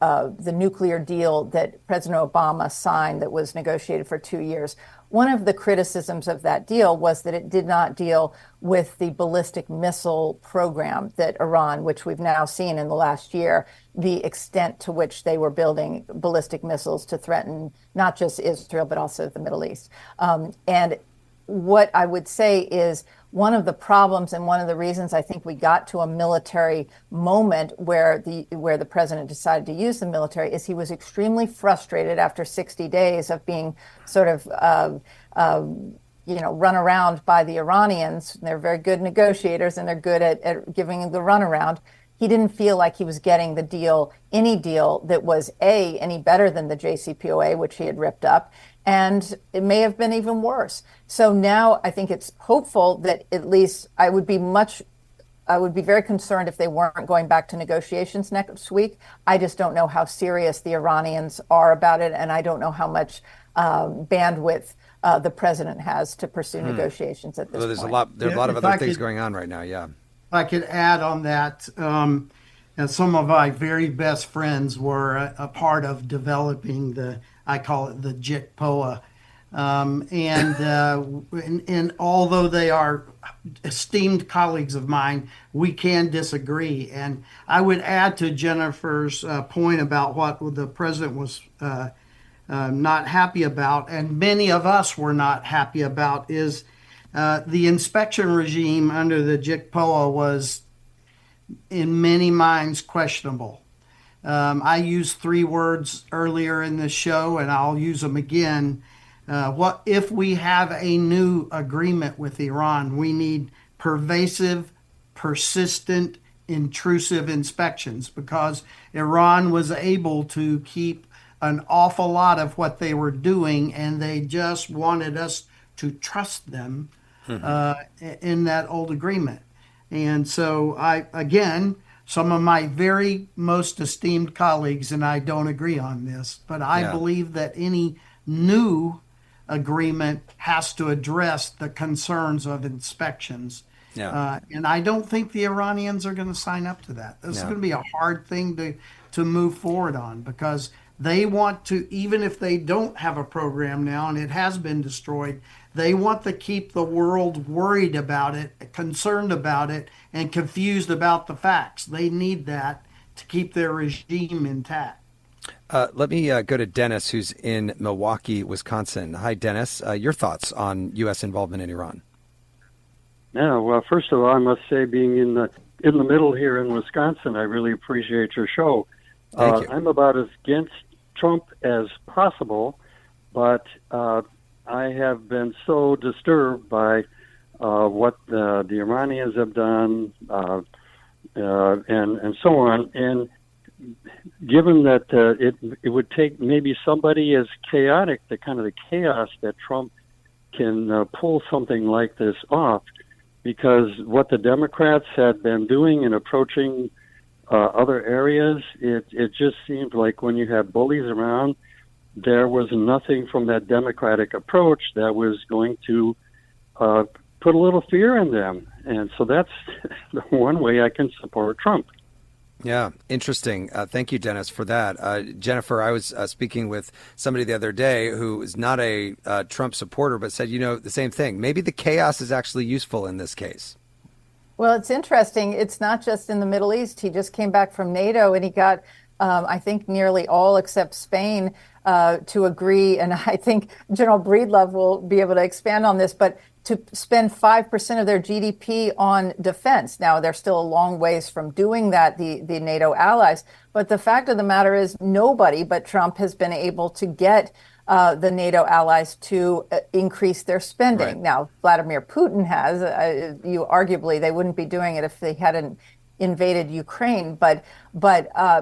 the nuclear deal that President Obama signed that was negotiated for 2 years, one of the criticisms of that deal was that it did not deal with the ballistic missile program that Iran, which we've now seen in the last year, the extent to which they were building ballistic missiles to threaten not just Israel, but also the Middle East. And what I would say is one of the problems and one of the reasons I think we got to a military moment where the president decided to use the military is he was extremely frustrated after 60 days of being sort of run around by the Iranians. They're very good negotiators and they're good at giving the runaround. He didn't feel like he was getting any deal that was any better than the JCPOA, which he had ripped up. And it may have been even worse. So now I think it's hopeful that at least I would be very concerned if they weren't going back to negotiations next week. I just don't know how serious the Iranians are about it. And I don't know how much bandwidth the president has to pursue negotiations at this point. There's a lot of other things going on right now. Yeah. If I could add on that, and some of my very best friends were a part of developing I call it the JICPOA. And although they are esteemed colleagues of mine, we can disagree. And I would add to Jennifer's point about what the president was not happy about, and many of us were not happy about, is the inspection regime under the JICPOA was, in many minds, questionable. I used 3 words earlier in the show, and I'll use them again. What if we have a new agreement with Iran? We need pervasive, persistent, intrusive inspections, because Iran was able to keep an awful lot of what they were doing, and they just wanted us to trust them in that old agreement. And so some of my very most esteemed colleagues and I don't agree on this, but I believe that any new agreement has to address the concerns of inspections. Yeah. And I don't think the Iranians are going to sign up to that. This is going to be a hard thing to move forward on, because they want to, even if they don't have a program now and it has been destroyed, they want to keep the world worried about it, concerned about it, and confused about the facts. They need that to keep their regime intact. Let me go to Dennis, who's in Milwaukee, Wisconsin. Hi, Dennis. Your thoughts on U.S. involvement in Iran? Yeah, well, first of all, I must say, being in the middle here in Wisconsin, I really appreciate your show. Thank you. I'm about as against Trump as possible, but I have been so disturbed by what the Iranians have done and so on. And given that it would take maybe somebody as chaotic, the kind of the chaos that Trump can pull something like this off, because what the Democrats had been doing in approaching other areas, it just seemed like when you had bullies around, there was nothing from that Democratic approach that was going to put a little fear in them. And so that's the one way I can support Trump. Yeah, interesting. Thank you, Dennis, for that. Jennifer, I was speaking with somebody the other day who is not a Trump supporter, but said, the same thing. Maybe the chaos is actually useful in this case. Well, it's interesting. It's not just in the Middle East. He just came back from NATO and he got I think nearly all except Spain to agree, and I think General Breedlove will be able to expand on this, but to spend 5% of their GDP on defense. Now, they're still a long ways from doing that, the NATO allies, but the fact of the matter is nobody but Trump has been able to get the NATO allies to increase their spending. Right. Now, Vladimir Putin has. Arguably, they wouldn't be doing it if they hadn't invaded Ukraine. But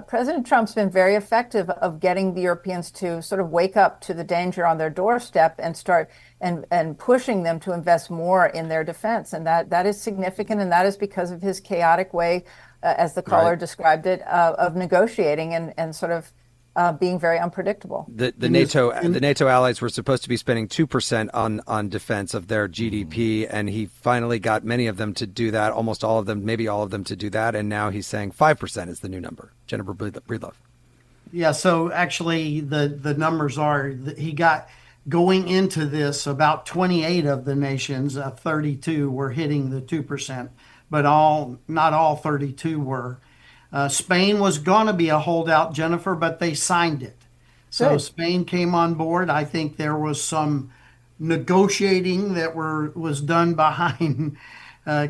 President Trump's been very effective of getting the Europeans to sort of wake up to the danger on their doorstep and start and pushing them to invest more in their defense. And that is significant. And that is because of his chaotic way, as the caller described it, of negotiating and sort of being very unpredictable. The NATO allies were supposed to be spending 2% on defense of their GDP, and he finally got many of them to do that, almost all of them, maybe all of them to do that, and now he's saying 5% is the new number. Jennifer Breedlove. Yeah, so actually the numbers are that he got going into this, about 28 of the nations, 32 were hitting the 2%, but not all 32 were. Spain was going to be a holdout, Jennifer, but they signed it. So Good. Spain came on board. I think there was some negotiating that was done behind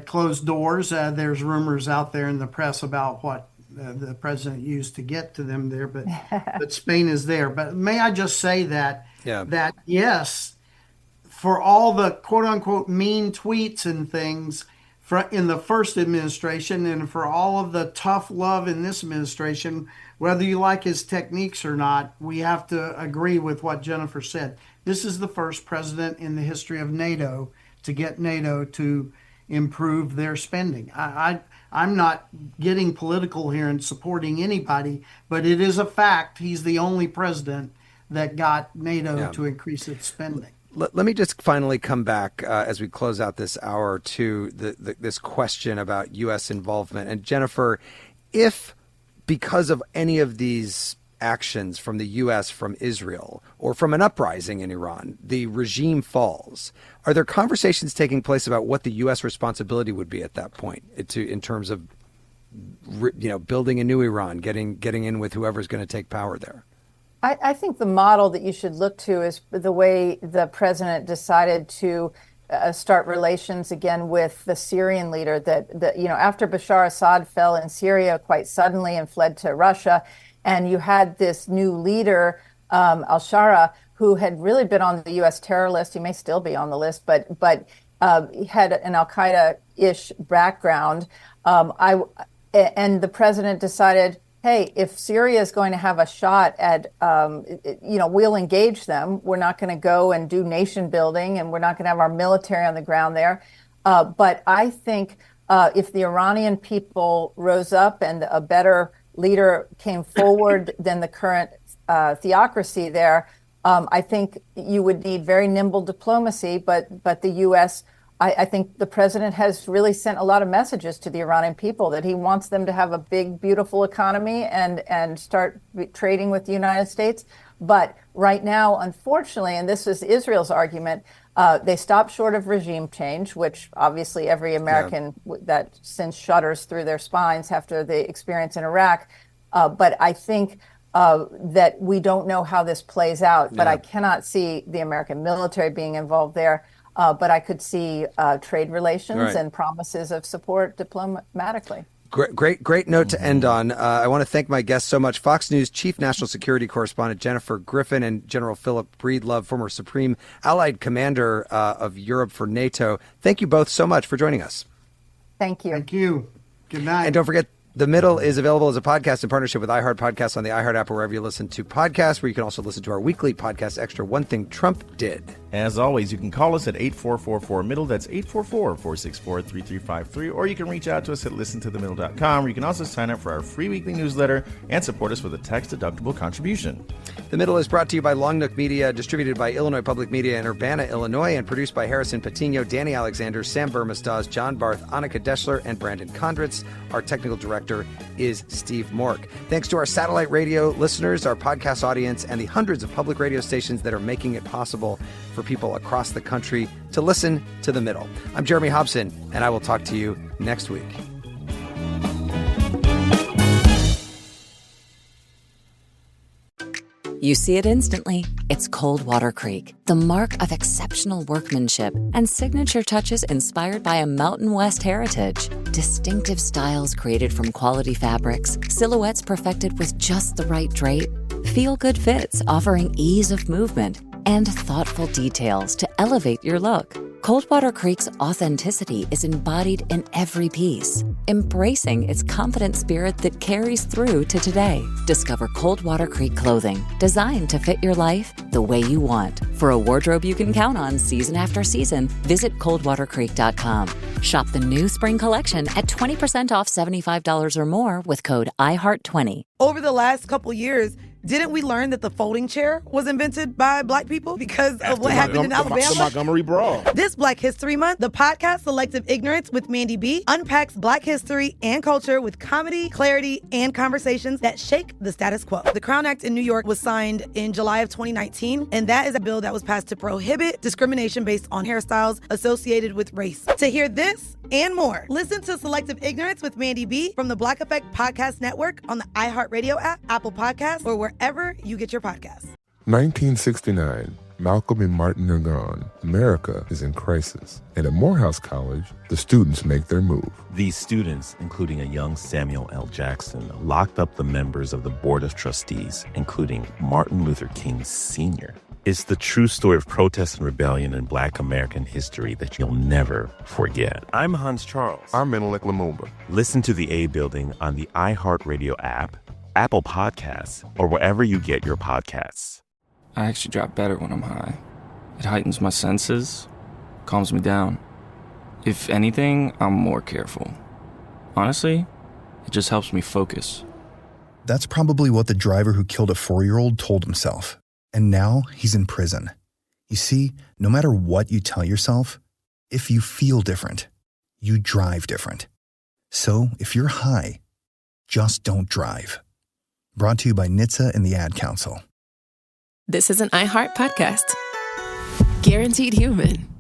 closed doors. There's rumors out there in the press about what the president used to get to them there, but Spain is there. But may I just say that yes, for all the quote unquote mean tweets and things in the first administration, and for all of the tough love in this administration, whether you like his techniques or not, we have to agree with what Jennifer said. This is the first president in the history of NATO to get NATO to improve their spending. I'm not getting political here and supporting anybody, but it is a fact he's the only president that got NATO to increase its spending. Let me just finally come back as we close out this hour to this question about U.S. involvement. And Jennifer, if because of any of these actions from the U.S., from Israel, or from an uprising in Iran, the regime falls, are there conversations taking place about what the U.S. responsibility would be at that point in terms of building a new Iran, getting in with whoever's going to take power there? I think the model that you should look to is the way the president decided to start relations again with the Syrian leader. That after Bashar Assad fell in Syria quite suddenly and fled to Russia, and you had this new leader, al-Shara, who had really been on the U.S. terror list. He may still be on the list, but he had an al-Qaeda-ish background. And the president decided, hey, if Syria is going to have a shot at, we'll engage them. We're not going to go and do nation building, and we're not going to have our military on the ground there. But I think if the Iranian people rose up and a better leader came forward than the current theocracy there, I think you would need very nimble diplomacy. But the U.S., I think the president has really sent a lot of messages to the Iranian people that he wants them to have a big, beautiful economy and start trading with the United States. But right now, unfortunately, and this is Israel's argument, they stopped short of regime change, which obviously every American that sends shudders through their spines after the experience in Iraq. But I think that we don't know how this plays out. But I cannot see the American military being involved there. But I could see trade relations and promises of support diplomatically. Great note to end on. I want to thank my guests so much. Fox News Chief National Security Correspondent Jennifer Griffin and General Phillip Breedlove, former Supreme Allied Commander of Europe for NATO. Thank you both so much for joining us. Thank you. Thank you. Good night. And don't forget, The Middle is available as a podcast in partnership with iHeart Podcasts on the iHeart app or wherever you listen to podcasts, where you can also listen to our weekly podcast extra, One Thing Trump Did. As always, you can call us at 8444-MIDDLE. That's 844-464-3353. Or you can reach out to us at listentothemiddle.com, where you can also sign up for our free weekly newsletter and support us with a tax-deductible contribution. The Middle is brought to you by Long Nook Media, distributed by Illinois Public Media in Urbana, Illinois, and produced by Harrison Patino, Danny Alexander, Sam Burmistaz, John Barth, Annika Deschler, and Brandon Kondritz. Our technical director is Steve Mork. Thanks to our satellite radio listeners, our podcast audience, and the hundreds of public radio stations that are making it possible for people across the country to listen to The Middle. I'm Jeremy Hobson, and I will talk to you next week. You see it instantly. It's Coldwater Creek, the mark of exceptional workmanship and signature touches inspired by a Mountain West heritage. Distinctive styles created from quality fabrics, silhouettes perfected with just the right drape, feel-good fits offering ease of movement, and thoughtful details to elevate your look. Coldwater Creek's authenticity is embodied in every piece, embracing its confident spirit that carries through to today. Discover Coldwater Creek clothing, designed to fit your life the way you want. For a wardrobe you can count on season after season, visit coldwatercreek.com. Shop the new spring collection at 20% off $75 or more with code IHEART20. Over the last couple years, didn't we learn that the folding chair was invented by Black people because of what happened in Alabama? The Montgomery Brawl. This Black History Month, the podcast Selective Ignorance with Mandy B unpacks Black history and culture with comedy, clarity, and conversations that shake the status quo. The Crown Act in New York was signed in July of 2019, and that is a bill that was passed to prohibit discrimination based on hairstyles associated with race. To hear this and more, listen to Selective Ignorance with Mandy B from the Black Effect Podcast Network on the iHeartRadio app, Apple Podcasts, or wherever you get your podcasts. 1969. Malcolm and Martin are gone. America is in crisis. And at Morehouse College, the students make their move. These students, including a young Samuel L. Jackson, locked up the members of the Board of Trustees, including Martin Luther King Sr. It's the true story of protest and rebellion in Black American history that you'll never forget. I'm Hans Charles. I'm Menelik Lumumba. Listen to The A Building on the iHeartRadio app, Apple Podcasts, or wherever you get your podcasts. I actually drop better when I'm high. It heightens my senses, calms me down. If anything, I'm more careful. Honestly, it just helps me focus. That's probably what the driver who killed a 4-year-old told himself. And now he's in prison. You see, no matter what you tell yourself, if you feel different, you drive different. So if you're high, just don't drive. Brought to you by NHTSA and the Ad Council. This is an iHeart podcast. Guaranteed Human.